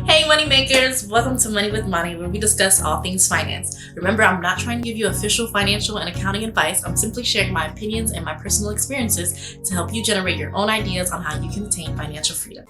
Hey moneymakers, welcome to Money with Money, where we discuss all things finance. Remember, I'm not trying to give you official financial and accounting advice. I'm simply sharing my opinions and my personal experiences to help you generate your own ideas on how you can attain financial freedom.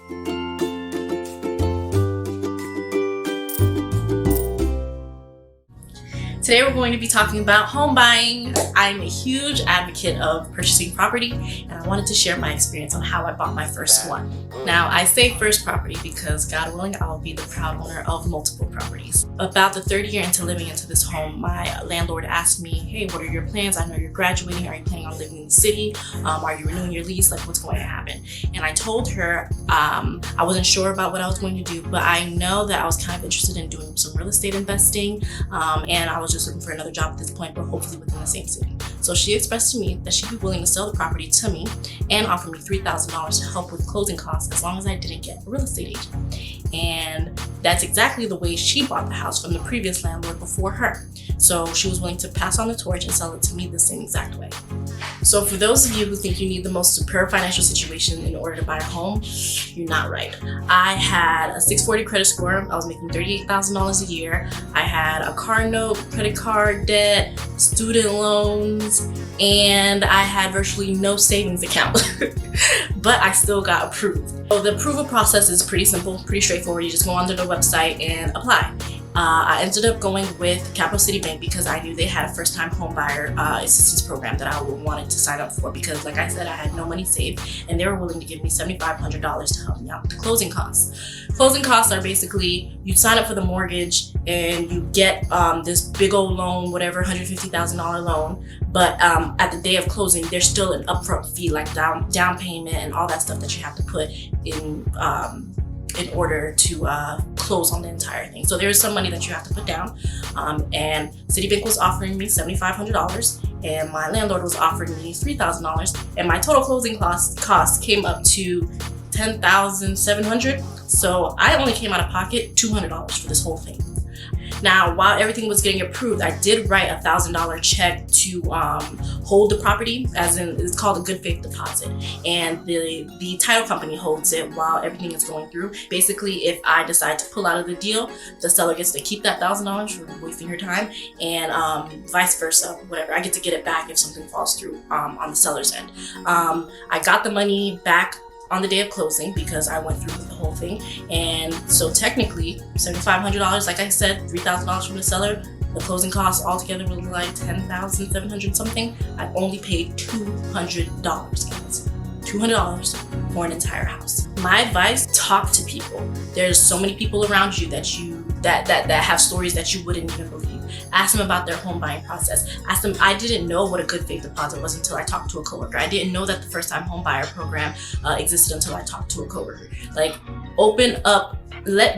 Today we're going to be talking about home buying. I'm a huge advocate of purchasing property, and I wanted to share my experience on how I bought my first one. Now, I say first property because, God willing, I will be the proud owner of multiple properties. About the third year into living into this home, my landlord asked me, hey, what are your plans? I know you're graduating. Are you planning on living in the city? Are you renewing your lease? Like, what's going to happen? And I told her I wasn't sure about what I was going to do, but I know that I was kind of interested in doing some real estate investing, and I was just looking for another job at this point, but hopefully within the same city. So she expressed to me that she'd be willing to sell the property to me and offer me $3,000 to help with closing costs as long as I didn't get a real estate agent. And that's exactly the way she bought the house from the previous landlord before her. So she was willing to pass on the torch and sell it to me the same exact way. So for those of you who think you need the most superb financial situation in order to buy a home, you're not right. I had a 640 credit score. I was making $38,000 a year. I had a car note, credit card debt, student loans, and I had virtually no savings account. But I still got approved. So the approval process is pretty simple, pretty straightforward. You just go onto the website and apply. I ended up going with Capital City Bank because I knew they had a first-time home buyer assistance program that I wanted to sign up for because, like I said, I had no money saved, and they were willing to give me $7,500 to help me out with the closing costs. Closing costs are basically you sign up for the mortgage and you get this big old loan, whatever, $150,000 loan, but at the day of closing, there's still an upfront fee like down payment and all that stuff that you have to put in order to close on the entire thing. So there's some money that you have to put down, and Citibank was offering me $7,500 and my landlord was offering me $3,000, and my total closing cost came up to $10,700. So I only came out of pocket $200 for this whole thing. Now, while everything was getting approved, I did write a $1,000 check to hold the property, as in it's called a good faith deposit. And the title company holds it while everything is going through. Basically, if I decide to pull out of the deal, the seller gets to keep that $1,000 for wasting her time, and vice versa, whatever. I get to get it back if something falls through on the seller's end. I got the money back on the day of closing because I went through with the whole thing. And so technically, $7,500, like I said, $3,000 from the seller, the closing costs altogether was like $10,700 something. I only paid $200, guys. $200 for an entire house. My advice, talk to people. There's so many people around you that have stories that you wouldn't even believe. Ask them about their home buying process. Ask them, I didn't know what a good faith deposit was until I talked to a coworker. I didn't know that the first time home buyer program existed until I talked to a coworker. Like, open up,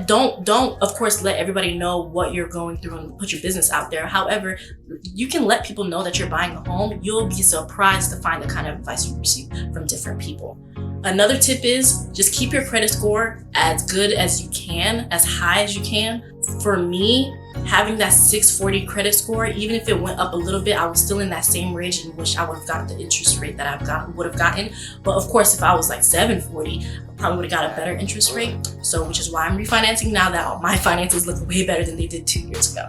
don't of course let everybody know what you're going through and put your business out there. However, you can let people know that you're buying a home. You'll be surprised to find the kind of advice you receive from different people. Another tip is just keep your credit score as good as you can, as high as you can. For me, having that 640 credit score, even if it went up a little bit, I was still in that same range in which I would have gotten the interest rate that would have gotten. But of course, if I was like 740, I probably would have got a better interest rate. So, which is why I'm refinancing now that my finances look way better than they did 2 years ago.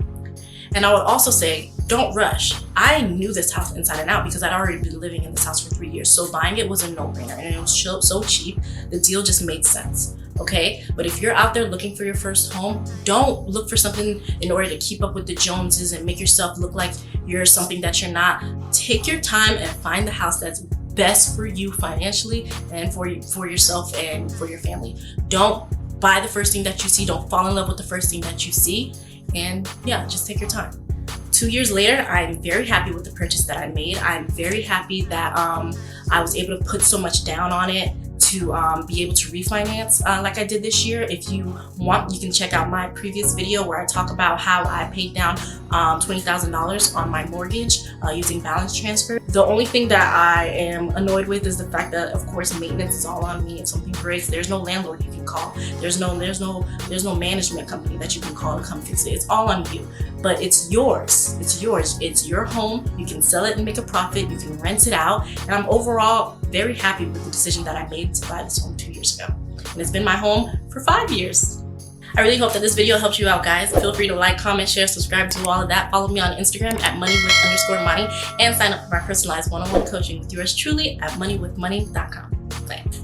And I would also say, don't rush. I knew this house inside and out because I'd already been living in this house for 3 years. So buying it was a no-brainer, and it was so cheap. The deal just made sense. Okay, but if you're out there looking for your first home, don't look for something in order to keep up with the Joneses and make yourself look like you're something that you're not. Take your time and find the house that's best for you financially and for yourself and for your family. Don't buy the first thing that you see. Don't fall in love with the first thing that you see. And yeah, just take your time. 2 years later, I'm very happy with the purchase that I made. I'm very happy that I was able to put so much down on it to be able to refinance like I did this year. If you want, you can check out my previous video where I talk about how I paid down $20,000 on my mortgage using balance transfer. The only thing that I am annoyed with is the fact that, of course, maintenance is all on me. If something breaks, there's no landlord you can call. There's no management company that you can call to come fix it. It's all on you. But it's yours. It's yours. It's your home. You can sell it and make a profit. You can rent it out. And I'm overall very happy with the decision that I made to buy this home 2 years ago. And it's been my home for 5 years. I really hope that this video helped you out, guys. Feel free to like, comment, share, subscribe, do all of that. Follow me on Instagram at moneywith_Mani and sign up for my personalized one-on-one coaching with yours truly at moneywithmoney.com. Bye.